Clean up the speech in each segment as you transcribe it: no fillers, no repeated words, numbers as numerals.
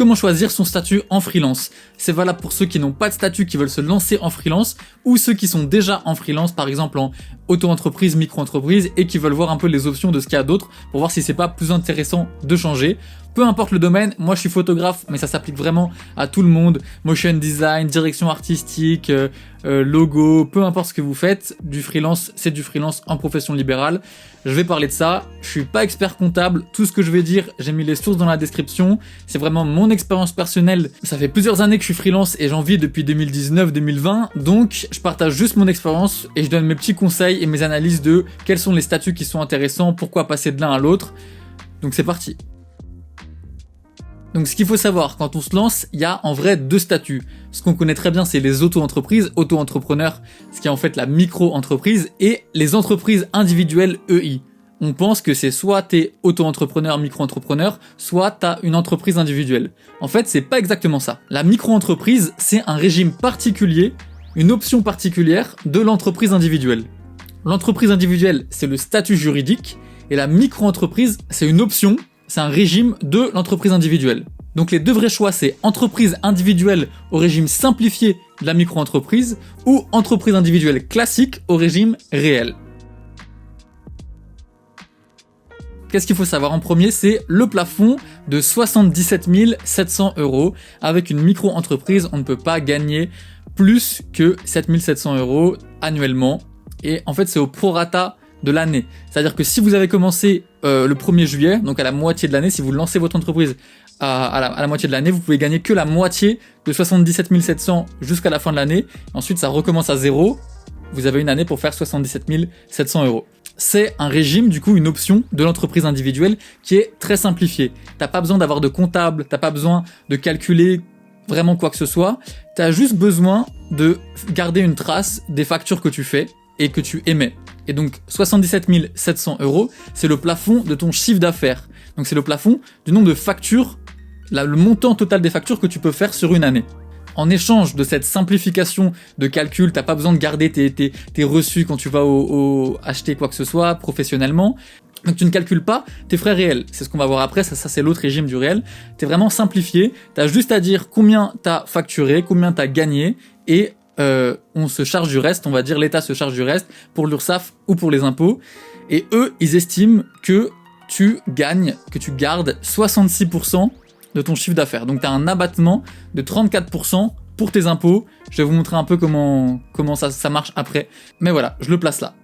Comment choisir son statut en freelance? C'est valable pour ceux qui n'ont pas de statut, qui veulent se lancer en freelance, ou ceux qui sont déjà en freelance, par exemple en auto-entreprise, micro-entreprise, et qui veulent voir un peu les options de ce qu'il y a d'autre, pour voir si c'est pas plus intéressant de changer. Peu importe le domaine, moi je suis photographe, mais ça s'applique vraiment à tout le monde. Motion design, direction artistique, logo, peu importe ce que vous faites, du freelance, c'est du freelance en profession libérale. Je vais parler de ça, je suis pas expert comptable, tout ce que je vais dire, j'ai mis les sources dans la description, c'est vraiment mon expérience personnelle. Ça fait plusieurs années que je suis freelance et j'en vis depuis 2019-2020, donc je partage juste mon expérience et je donne mes petits conseils et mes analyses de quels sont les statuts qui sont intéressants, pourquoi passer de l'un à l'autre. Donc c'est parti. Donc ce qu'il faut savoir, quand on se lance, il y a en vrai deux statuts. Ce qu'on connaît très bien, c'est les auto-entreprises, auto-entrepreneurs, ce qui est en fait la micro-entreprise, et les entreprises individuelles EI. On pense que c'est soit t'es auto-entrepreneur, micro-entrepreneur, soit t'as une entreprise individuelle. En fait, c'est pas exactement ça. La micro-entreprise, c'est un régime particulier, une option particulière de l'entreprise individuelle. L'entreprise individuelle, c'est le statut juridique, et la micro-entreprise, c'est une option, c'est un régime de l'entreprise individuelle. Donc les deux vrais choix, c'est entreprise individuelle au régime simplifié de la micro-entreprise ou entreprise individuelle classique au régime réel. Qu'est-ce qu'il faut savoir en premier? C'est le plafond de 77 700 €. Avec une micro-entreprise, on ne peut pas gagner plus que 7 700 € annuellement. Et en fait, c'est au prorata de l'année. C'est-à-dire que si vous avez commencé le 1er juillet, donc à la moitié de l'année, si vous lancez votre entreprise à la moitié de l'année, vous pouvez gagner que la moitié de 77 700 jusqu'à la fin de l'année. Ensuite, ça recommence à zéro. Vous avez une année pour faire 77 700 €. C'est un régime, du coup, une option de l'entreprise individuelle qui est très simplifiée. T'as pas besoin d'avoir de comptable, t'as pas besoin de calculer vraiment quoi que ce soit. T'as juste besoin de garder une trace des factures que tu fais et que tu émets. Et donc 77 700 €, c'est le plafond de ton chiffre d'affaires. Donc c'est le plafond du nombre de factures, le montant total des factures que tu peux faire sur une année. En échange de cette simplification de calcul, t'as pas besoin de garder tes reçus quand tu vas acheter quoi que ce soit professionnellement. Donc tu ne calcules pas tes frais réels. C'est ce qu'on va voir après, ça c'est l'autre régime du réel. T'es vraiment simplifié, t'as juste à dire combien t'as facturé, combien t'as gagné, et on se charge du reste, on va dire l'État se charge du reste pour l'URSSAF ou pour les impôts. Et eux, ils estiment que tu gardes 66% de ton chiffre d'affaires. Donc tu as un abattement de 34% pour tes impôts. Je vais vous montrer un peu comment ça marche après. Mais voilà, je le place là.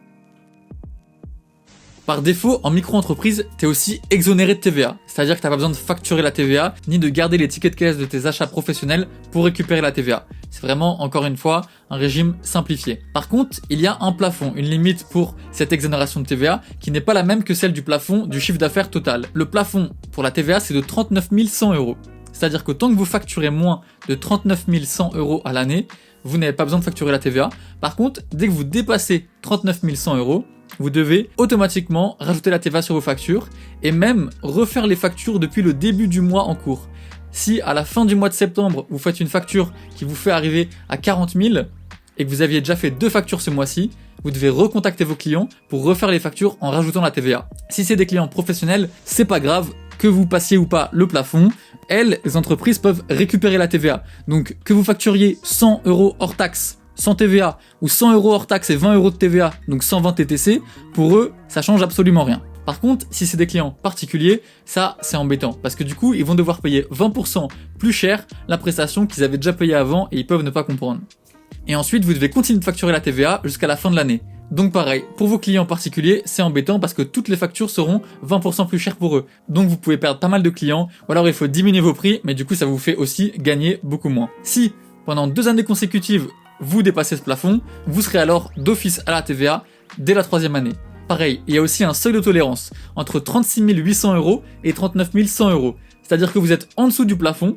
Par défaut, en micro-entreprise, t'es aussi exonéré de TVA. C'est-à-dire que t'as pas besoin de facturer la TVA, ni de garder les tickets de caisse de tes achats professionnels pour récupérer la TVA. C'est vraiment, encore une fois, un régime simplifié. Par contre, il y a un plafond, une limite pour cette exonération de TVA, qui n'est pas la même que celle du plafond du chiffre d'affaires total. Le plafond pour la TVA, c'est de 39 100 €. C'est-à-dire que tant que vous facturez moins de 39 100 € à l'année, vous n'avez pas besoin de facturer la TVA. Par contre, dès que vous dépassez 39 100 €, vous devez automatiquement rajouter la TVA sur vos factures et même refaire les factures depuis le début du mois en cours. Si à la fin du mois de septembre, vous faites une facture qui vous fait arriver à 40 000 et que vous aviez déjà fait 2 factures ce mois-ci, vous devez recontacter vos clients pour refaire les factures en rajoutant la TVA. Si c'est des clients professionnels, c'est pas grave, que vous passiez ou pas le plafond, les entreprises peuvent récupérer la TVA. Donc que vous facturiez 100 € hors taxe, sans TVA, ou 100 € hors taxe et 20 € de TVA, donc 120 TTC, pour eux, ça change absolument rien. Par contre, si c'est des clients particuliers, ça, c'est embêtant, parce que du coup, ils vont devoir payer 20% plus cher la prestation qu'ils avaient déjà payée avant et ils peuvent ne pas comprendre. Et ensuite, vous devez continuer de facturer la TVA jusqu'à la fin de l'année. Donc pareil, pour vos clients particuliers, c'est embêtant parce que toutes les factures seront 20% plus chères pour eux. Donc vous pouvez perdre pas mal de clients, ou alors il faut diminuer vos prix, mais du coup, ça vous fait aussi gagner beaucoup moins. Si, pendant 2 années consécutives, vous dépassez ce plafond, vous serez alors d'office à la TVA dès la 3e année. Pareil, il y a aussi un seuil de tolérance entre 36 800 € et 39 100 €. C'est-à-dire que vous êtes en dessous du plafond,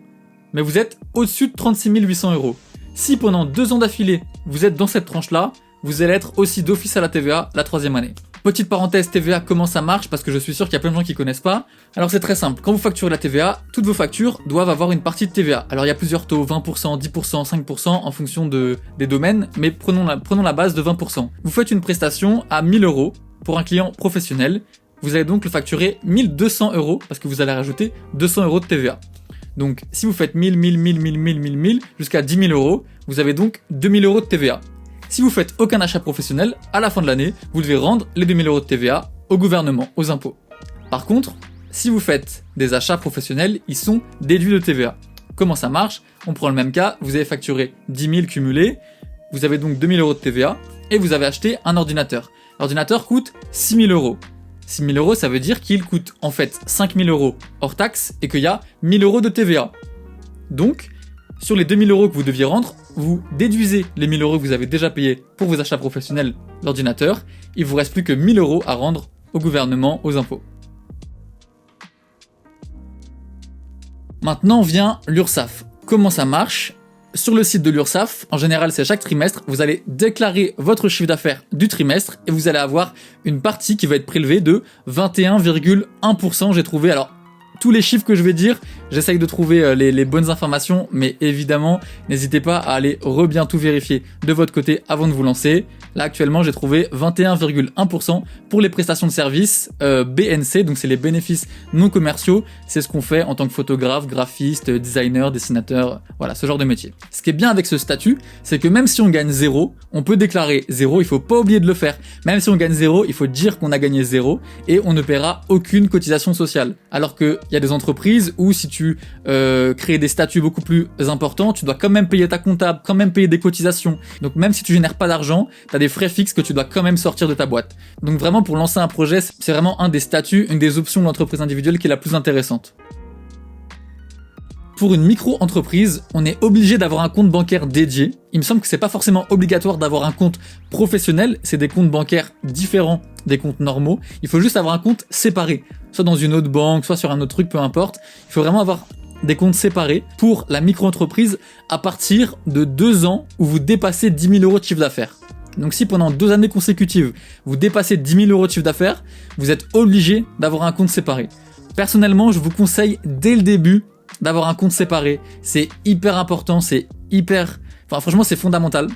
mais vous êtes au-dessus de 36 800 €. Si pendant 2 ans d'affilée, vous êtes dans cette tranche-là, vous allez être aussi d'office à la TVA la 3e année. Petite parenthèse TVA, comment ça marche, parce que je suis sûr qu'il y a plein de gens qui connaissent pas. Alors c'est très simple, quand vous facturez la TVA, toutes vos factures doivent avoir une partie de TVA. Alors il y a plusieurs taux, 20%, 10%, 5% en fonction des domaines, mais prenons la base de 20%. Vous faites une prestation à 1 000 € pour un client professionnel, vous allez donc le facturer 1 200 €, parce que vous allez rajouter 200 € de TVA. Donc si vous faites 1000 jusqu'à 10 000 euros, vous avez donc 2000 euros de TVA. Si vous faites aucun achat professionnel, à la fin de l'année, vous devez rendre les 2000 euros de TVA au gouvernement, aux impôts. Par contre, si vous faites des achats professionnels, ils sont déduits de TVA. Comment ça marche? On prend le même cas, vous avez facturé 10 000 cumulés, vous avez donc 2000 euros de TVA et vous avez acheté un ordinateur. L'ordinateur coûte 6 000 euros. 6 000 euros, ça veut dire qu'il coûte en fait 5 000 euros hors taxe et qu'il y a 1 000 euros de TVA. Donc, sur les 2 000 euros que vous deviez rendre, vous déduisez les 1 000 euros que vous avez déjà payés pour vos achats professionnels d'ordinateur. Il vous reste plus que 1 000 euros à rendre au gouvernement, aux impôts. Maintenant vient l'URSSAF. Comment ça marche? Sur le site de l'URSSAF, en général c'est chaque trimestre, vous allez déclarer votre chiffre d'affaires du trimestre et vous allez avoir une partie qui va être prélevée de 21,1%. J'ai trouvé, alors tous les chiffres que je vais dire, j'essaye de trouver les bonnes informations, mais évidemment, n'hésitez pas à aller bien tout vérifier de votre côté avant de vous lancer. Là, actuellement, j'ai trouvé 21,1% pour les prestations de services BNC, donc c'est les bénéfices non commerciaux. C'est ce qu'on fait en tant que photographe, graphiste, designer, dessinateur, voilà, ce genre de métier. Ce qui est bien avec ce statut, c'est que même si on gagne 0, on peut déclarer 0, il faut pas oublier de le faire. Même si on gagne 0, il faut dire qu'on a gagné 0 et on ne paiera aucune cotisation sociale. Alors que il y a des entreprises où si tu crées des statuts beaucoup plus importants, tu dois quand même payer ta comptable, quand même payer des cotisations. Donc même si tu génères pas d'argent, tu as des frais fixes que tu dois quand même sortir de ta boîte. Donc vraiment pour lancer un projet, c'est vraiment un des statuts, une des options de l'entreprise individuelle qui est la plus intéressante. Pour une micro-entreprise, on est obligé d'avoir un compte bancaire dédié. Il me semble que c'est pas forcément obligatoire d'avoir un compte professionnel, c'est des comptes bancaires différents des comptes normaux. Il faut juste avoir un compte séparé, soit dans une autre banque, soit sur un autre truc, peu importe. Il faut vraiment avoir des comptes séparés pour la micro-entreprise à partir de 2 ans où vous dépassez 10 000 euros de chiffre d'affaires. Donc si pendant 2 années consécutives, vous dépassez 10 000 euros de chiffre d'affaires, vous êtes obligé d'avoir un compte séparé. Personnellement, je vous conseille dès le début d'avoir un compte séparé. C'est hyper important, franchement, c'est fondamental.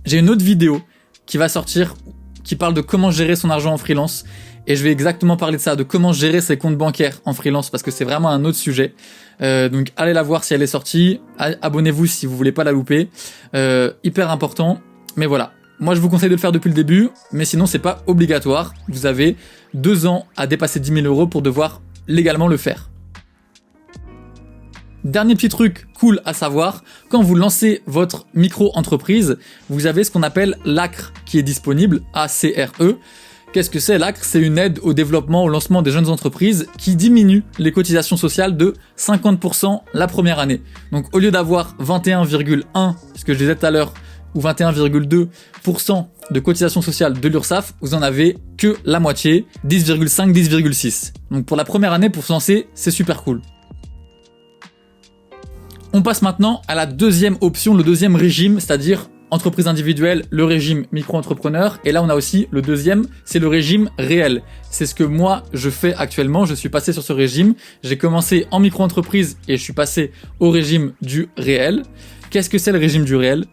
J'ai une autre vidéo qui va sortir qui parle de comment gérer son argent en freelance. Et je vais exactement parler de ça, de comment gérer ses comptes bancaires en freelance, parce que c'est vraiment un autre sujet. Donc allez la voir si elle est sortie. Abonnez-vous si vous voulez pas la louper. Hyper important. Mais voilà. Moi, je vous conseille de le faire depuis le début, mais sinon, c'est pas obligatoire. Vous avez 2 ans à dépasser 10 000 euros pour devoir légalement le faire. Dernier petit truc cool à savoir, quand vous lancez votre micro-entreprise, vous avez ce qu'on appelle l'ACRE qui est disponible, ACRE. Qu'est-ce que c'est l'ACRE? C'est une aide au développement, au lancement des jeunes entreprises qui diminue les cotisations sociales de 50% la première année. Donc au lieu d'avoir 21,1, ce que je disais tout à l'heure, ou 21,2% de cotisation sociale de l'URSSAF, vous en avez que la moitié, 10,5, 10,6. Donc pour la première année, pour se lancer, c'est super cool. On passe maintenant à la deuxième option, le deuxième régime, c'est-à-dire entreprise individuelle, le régime micro-entrepreneur. Et là, on a aussi le deuxième, c'est le régime réel. C'est ce que moi, je fais actuellement. Je suis passé sur ce régime. J'ai commencé en micro-entreprise et je suis passé au régime du réel. Qu'est-ce que c'est le régime du réel?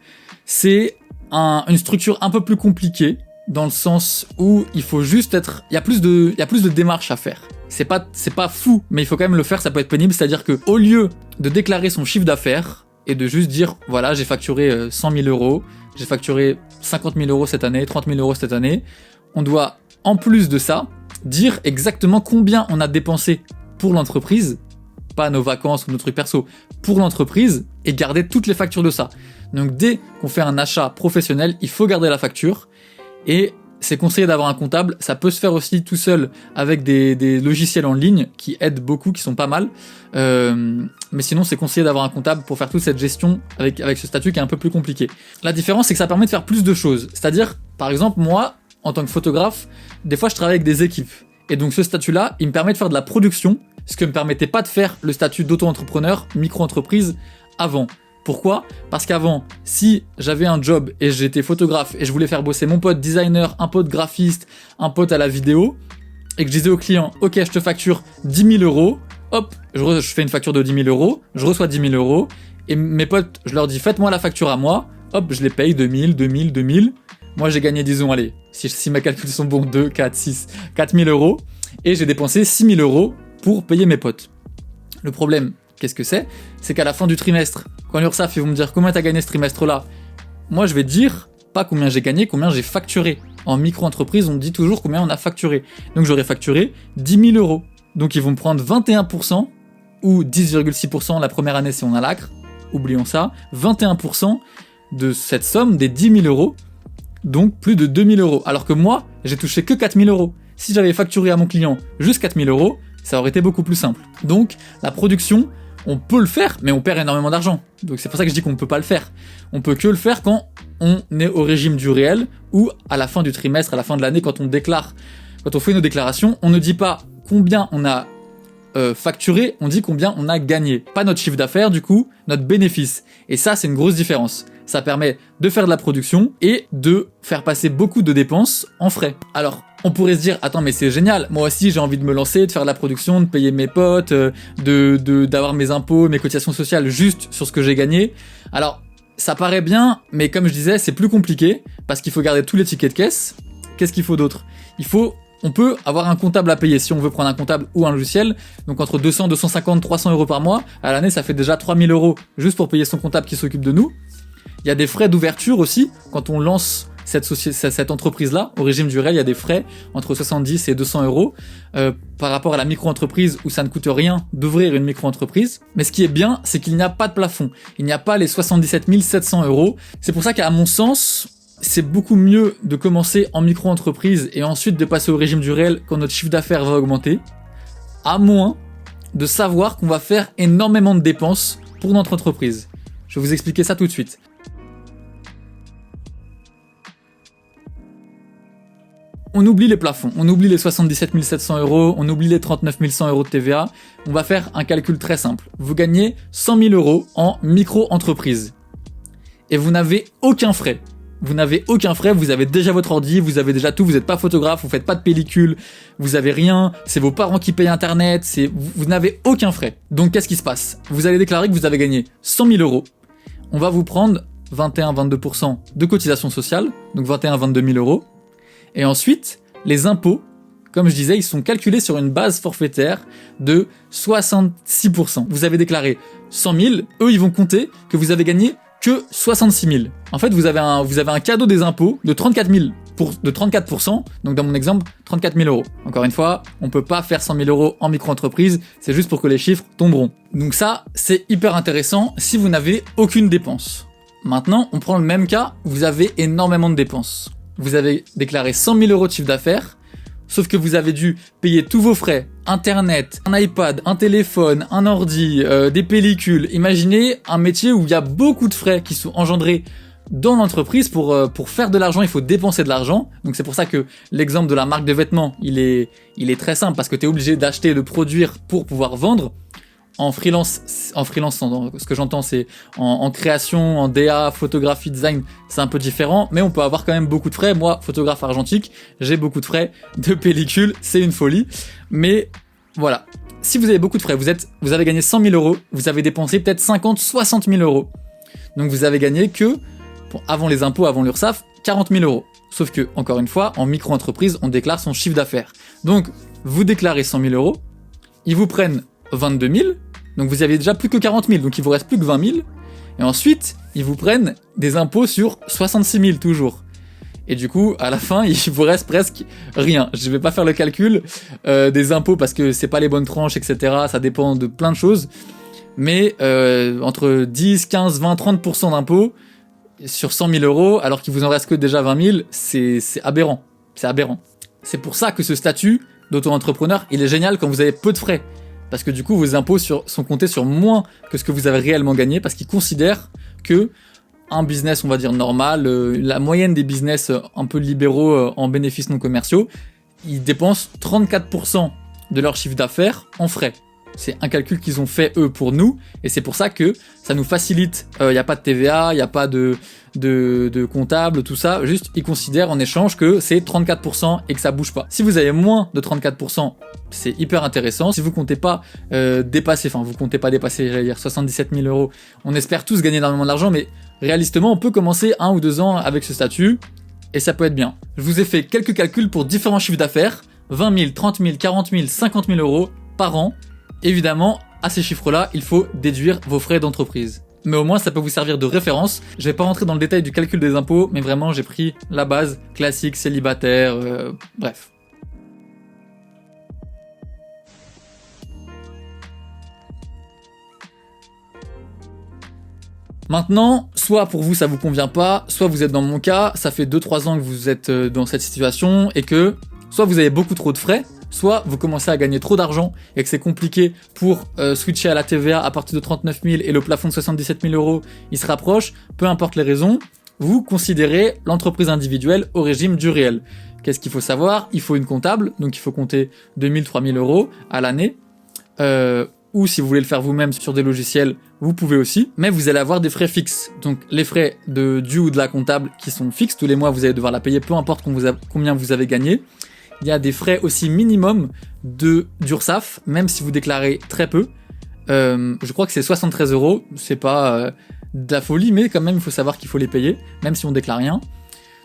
C'est une structure un peu plus compliquée dans le sens où il faut juste être... Il y a plus de démarches à faire. C'est pas fou, mais il faut quand même le faire, ça peut être pénible. C'est-à-dire que au lieu de déclarer son chiffre d'affaires et de juste dire, voilà, j'ai facturé 100 000 euros, j'ai facturé 50 000 euros cette année, 30 000 euros cette année, on doit, en plus de ça, dire exactement combien on a dépensé pour l'entreprise, pas nos vacances ou nos trucs perso, pour l'entreprise, et garder toutes les factures de ça. Donc dès qu'on fait un achat professionnel, il faut garder la facture, et c'est conseillé d'avoir un comptable. Ça peut se faire aussi tout seul avec des logiciels en ligne qui aident beaucoup, qui sont pas mal. Mais sinon, c'est conseillé d'avoir un comptable pour faire toute cette gestion avec ce statut qui est un peu plus compliqué. La différence, c'est que ça permet de faire plus de choses. C'est-à-dire, par exemple, moi, en tant que photographe, des fois, je travaille avec des équipes. Et donc, ce statut-là, il me permet de faire de la production, ce que me permettait pas de faire le statut d'auto-entrepreneur, micro-entreprise avant. Pourquoi? Parce qu'avant, si j'avais un job et j'étais photographe et je voulais faire bosser mon pote designer, un pote graphiste, un pote à la vidéo, et que je disais au client, ok, je te facture 10 000 euros, hop, je fais une facture de 10 000 euros, je reçois 10 000 euros, et mes potes, je leur dis, faites-moi la facture à moi, hop, je les paye 2000, 2000, 2000. Moi, j'ai gagné, disons, allez, si mes calculs sont bons, 2, 4, 6, 4 000 euros, et j'ai dépensé 6 000 euros pour payer mes potes. Le problème, qu'est-ce que c'est? C'est qu'à la fin du trimestre, quand l'URSSAF ils vont me dire combien t'as gagné ce trimestre-là, moi je vais dire pas combien j'ai gagné, combien j'ai facturé. En micro-entreprise, on dit toujours combien on a facturé. Donc j'aurais facturé 10 000 euros. Donc ils vont me prendre 21% ou 10,6% la première année si on a l'ACRE. Oublions ça. 21% de cette somme des 10 000 euros. Donc plus de 2 000 euros. Alors que moi, j'ai touché que 4 000 euros. Si j'avais facturé à mon client juste 4 000 euros, ça aurait été beaucoup plus simple. Donc la production, on peut le faire, mais on perd énormément d'argent. Donc c'est pour ça que je dis qu'on ne peut pas le faire. On peut que le faire quand on est au régime du réel ou à la fin du trimestre, à la fin de l'année, quand on déclare, quand on fait nos déclarations, on ne dit pas combien on a facturé, on dit combien on a gagné. Pas notre chiffre d'affaires, du coup, notre bénéfice. Et ça, c'est une grosse différence. Ça permet de faire de la production et de faire passer beaucoup de dépenses en frais. Alors, on pourrait se dire, attends, mais c'est génial, moi aussi j'ai envie de me lancer, de faire de la production, de payer mes potes, d'avoir mes impôts, mes cotisations sociales juste sur ce que j'ai gagné. Alors, ça paraît bien, mais comme je disais, c'est plus compliqué, parce qu'il faut garder tous les tickets de caisse. Qu'est-ce qu'il faut d'autre? On peut avoir un comptable à payer si on veut prendre un comptable ou un logiciel. Donc entre 200, 250, 300 euros par mois, à l'année ça fait déjà 3 000 euros juste pour payer son comptable qui s'occupe de nous. Il y a des frais d'ouverture aussi, quand on lance cette entreprise-là, au régime du réel, il y a des frais entre 70 et 200 euros par rapport à la micro-entreprise où ça ne coûte rien d'ouvrir une micro-entreprise. Mais ce qui est bien, c'est qu'il n'y a pas de plafond. Il n'y a pas les 77 700 euros. C'est pour ça qu'à mon sens, c'est beaucoup mieux de commencer en micro-entreprise et ensuite de passer au régime du réel quand notre chiffre d'affaires va augmenter, à moins de savoir qu'on va faire énormément de dépenses pour notre entreprise. Je vais vous expliquer ça tout de suite. On oublie les plafonds, on oublie les 77 700 euros, on oublie les 39 100 euros de TVA. On va faire un calcul très simple. Vous gagnez 100 000 euros en micro-entreprise. Et vous n'avez aucun frais. Vous n'avez aucun frais, vous avez déjà votre ordi, vous avez déjà tout, vous n'êtes pas photographe, vous faites pas de pellicule, vous avez rien, c'est vos parents qui payent internet, vous n'avez aucun frais. Donc qu'est-ce qui se passe? Vous allez déclarer que vous avez gagné 100 000 euros. On va vous prendre 21-22% de cotisation sociale, donc 21-22 000 euros. Et ensuite, les impôts, comme je disais, ils sont calculés sur une base forfaitaire de 66%. Vous avez déclaré 100 000, eux ils vont compter que vous avez gagné que 66 000. En fait, vous avez un cadeau des impôts de 34 000 de 34%, donc dans mon exemple, 34 000 euros. Encore une fois, on peut pas faire 100 000 euros en micro-entreprise, c'est juste pour que les chiffres tomberont. Donc ça, c'est hyper intéressant si vous n'avez aucune dépense. Maintenant, on prend le même cas, vous avez énormément de dépenses. Vous avez déclaré 100 000 euros de chiffre d'affaires, sauf que vous avez dû payer tous vos frais, internet, un iPad, un téléphone, un ordi, des pellicules. Imaginez un métier où il y a beaucoup de frais qui sont engendrés dans l'entreprise. Pour faire de l'argent, il faut dépenser de l'argent. Donc c'est pour ça que l'exemple de la marque de vêtements, il est très simple, parce que tu es obligé d'acheter et de produire pour pouvoir vendre. En freelance, ce que j'entends, c'est en création, en DA, photographie, design, c'est un peu différent, mais on peut avoir quand même beaucoup de frais. Moi, photographe argentique, j'ai beaucoup de frais de pellicule, c'est une folie. Mais voilà, si vous avez beaucoup de frais, vous avez gagné 100 000 euros, vous avez dépensé peut-être 50, 60 000 euros. Donc vous avez gagné que, avant les impôts, avant l'URSSAF, 40 000 euros. Sauf que, encore une fois, en micro-entreprise, on déclare son chiffre d'affaires. Donc, vous déclarez 100 000 euros, ils vous prennent 22 000, donc vous aviez déjà plus que 40 000, donc il vous reste plus que 20 000, et ensuite, ils vous prennent des impôts sur 66 000 toujours. Et du coup, à la fin, il vous reste presque rien. Je vais pas faire le calcul des impôts parce que c'est pas les bonnes tranches, etc. Ça dépend de plein de choses. Mais entre 10, 15, 20, 30% d'impôts sur 100 000 euros, alors qu'il vous en reste que déjà 20 000, c'est aberrant. C'est aberrant. C'est pour ça que ce statut d'auto-entrepreneur, il est génial quand vous avez peu de frais. Parce que du coup, vos impôts sont comptés sur moins que ce que vous avez réellement gagné, parce qu'ils considèrent que un business, on va dire normal, la moyenne des business un peu libéraux en bénéfices non commerciaux, ils dépensent 34% de leur chiffre d'affaires en frais. C'est un calcul qu'ils ont fait eux pour nous, et c'est pour ça que ça nous facilite. Il n'y a pas de TVA, il n'y a pas de comptable, tout ça. Juste, ils considèrent en échange que c'est 34% et que ça bouge pas. Si vous avez moins de 34%, c'est hyper intéressant. Si vous comptez pas dépasser, j'allais dire 77 000 euros, on espère tous gagner énormément d'argent, mais réalistement, on peut commencer 1 ou 2 ans avec ce statut, et ça peut être bien. Je vous ai fait quelques calculs pour différents chiffres d'affaires, 20 000, 30 000, 40 000, 50 000 euros par an. Évidemment, à ces chiffres-là, il faut déduire vos frais d'entreprise. Mais au moins, ça peut vous servir de référence. Je vais pas rentrer dans le détail du calcul des impôts, mais vraiment, j'ai pris la base classique, célibataire, bref. Maintenant, soit pour vous ça vous convient pas, soit vous êtes dans mon cas, ça fait 2-3 ans que vous êtes dans cette situation et que soit vous avez beaucoup trop de frais, soit vous commencez à gagner trop d'argent et que c'est compliqué pour switcher à la TVA à partir de 39 000 et le plafond de 77 000 euros il se rapproche, peu importe les raisons, vous considérez l'entreprise individuelle au régime du réel. Qu'est-ce qu'il faut savoir? Il faut une comptable, donc il faut compter 2 000, 3 000 euros à l'année. Ou si vous voulez le faire vous-même sur des logiciels, vous pouvez aussi, mais vous allez avoir des frais fixes. Donc les frais du ou de la comptable qui sont fixes, tous les mois vous allez devoir la payer, peu importe combien vous avez gagné. Il y a des frais aussi minimum d'URSSAF, même si vous déclarez très peu. Je crois que c'est 73 euros, c'est pas de la folie, mais quand même il faut savoir qu'il faut les payer, même si on déclare rien.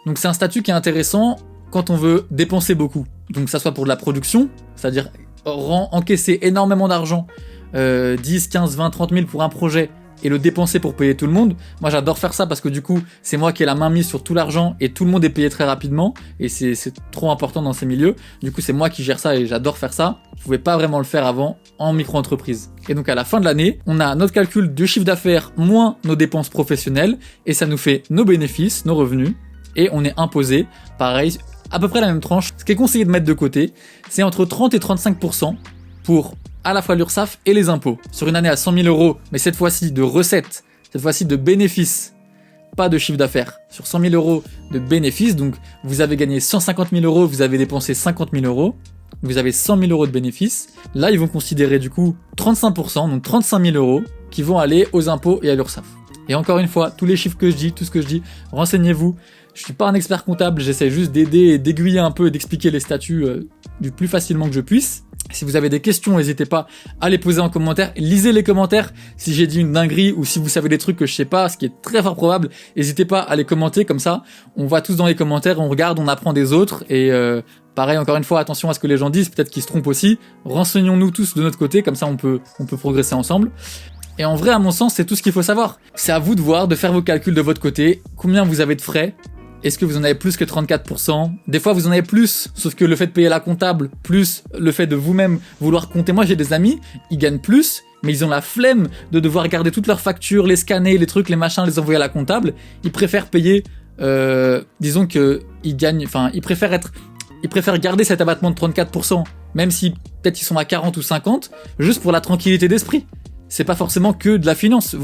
Donc c'est un statut qui est intéressant quand on veut dépenser beaucoup. Donc que ça soit pour de la production, c'est-à-dire encaisser énormément d'argent, 10, 15, 20, 30 000 pour un projet et le dépenser pour payer tout le monde. Moi j'adore faire ça parce que du coup c'est moi qui ai la main mise sur tout l'argent et tout le monde est payé très rapidement et c'est trop important dans ces milieux. Du coup c'est moi qui gère ça et j'adore faire ça. Je pouvais pas vraiment le faire avant en micro-entreprise. Et donc à la fin de l'année, on a notre calcul de chiffre d'affaires moins nos dépenses professionnelles et ça nous fait nos bénéfices, nos revenus et on est imposé, pareil, à peu près la même tranche. Ce qui est conseillé de mettre de côté, c'est entre 30 et 35% pour à la fois l'URSSAF et les impôts. Sur une année à 100 000 euros, mais cette fois-ci de recettes, cette fois-ci de bénéfices, pas de chiffre d'affaires. Sur 100 000 euros de bénéfices, donc vous avez gagné 150 000 euros, vous avez dépensé 50 000 euros, vous avez 100 000 euros de bénéfices. Là, ils vont considérer du coup 35%, donc 35 000 euros qui vont aller aux impôts et à l'URSSAF. Et encore une fois, tous les chiffres que je dis, tout ce que je dis, renseignez-vous. Je suis pas un expert comptable, j'essaie juste d'aider et d'aiguiller un peu et d'expliquer les statuts du plus facilement que je puisse. Si vous avez des questions, n'hésitez pas à les poser en commentaire. Lisez les commentaires si j'ai dit une dinguerie ou si vous savez des trucs que je sais pas, ce qui est très fort probable. N'hésitez pas à les commenter, comme ça on va tous dans les commentaires, on regarde, on apprend des autres. Et pareil, encore une fois, attention à ce que les gens disent, peut-être qu'ils se trompent aussi. Renseignons-nous tous de notre côté, comme ça on peut progresser ensemble. Et en vrai, à mon sens, c'est tout ce qu'il faut savoir. C'est à vous de voir, de faire vos calculs de votre côté, combien vous avez de frais. Est-ce que vous en avez plus que 34%? Des fois, vous en avez plus, sauf que le fait de payer la comptable, plus le fait de vous-même vouloir compter. Moi, j'ai des amis, ils gagnent plus, mais ils ont la flemme de devoir garder toutes leurs factures, les scanner, les trucs, les machins, les envoyer à la comptable. Ils préfèrent payer, disons que ils gagnent, enfin, ils préfèrent garder cet abattement de 34%, même si peut-être ils sont à 40 ou 50, juste pour la tranquillité d'esprit. C'est pas forcément que de la finance.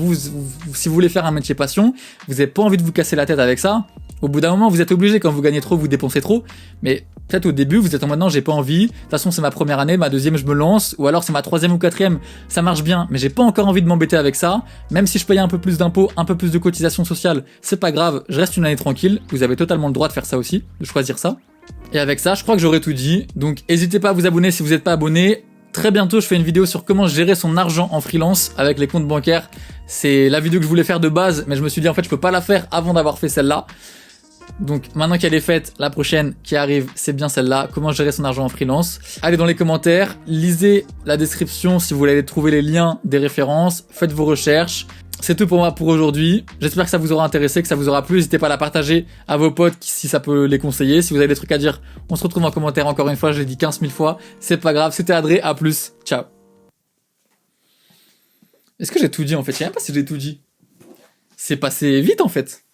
Si vous voulez faire un métier passion, vous n'avez pas envie de vous casser la tête avec ça. Au bout d'un moment, vous êtes obligé, quand vous gagnez trop, vous dépensez trop. Mais peut-être au début, vous êtes en mode non, j'ai pas envie. De toute façon, c'est ma première année, ma deuxième, je me lance. Ou alors c'est ma troisième ou quatrième, ça marche bien. Mais j'ai pas encore envie de m'embêter avec ça. Même si je paye un peu plus d'impôts, un peu plus de cotisations sociales, c'est pas grave. Je reste une année tranquille. Vous avez totalement le droit de faire ça aussi, de choisir ça. Et avec ça, je crois que j'aurais tout dit. Donc, n'hésitez pas à vous abonner si vous n'êtes pas abonné. Très bientôt, je fais une vidéo sur comment gérer son argent en freelance avec les comptes bancaires. C'est la vidéo que je voulais faire de base, mais je me suis dit en fait je peux pas la faire avant d'avoir fait celle-là. Donc maintenant qu'elle est faite, la prochaine qui arrive, c'est bien celle-là, comment gérer son argent en freelance. Allez dans les commentaires, lisez la description si vous voulez aller trouver les liens des références, faites vos recherches. C'est tout pour moi pour aujourd'hui. J'espère que ça vous aura intéressé, que ça vous aura plu. N'hésitez pas à la partager à vos potes si ça peut les conseiller. Si vous avez des trucs à dire, on se retrouve en commentaire encore une fois. Je l'ai dit 15 000 fois. C'est pas grave. C'était Adré. À plus. Ciao. Est-ce que j'ai tout dit en fait? Je sais même pas si j'ai tout dit. C'est passé vite en fait.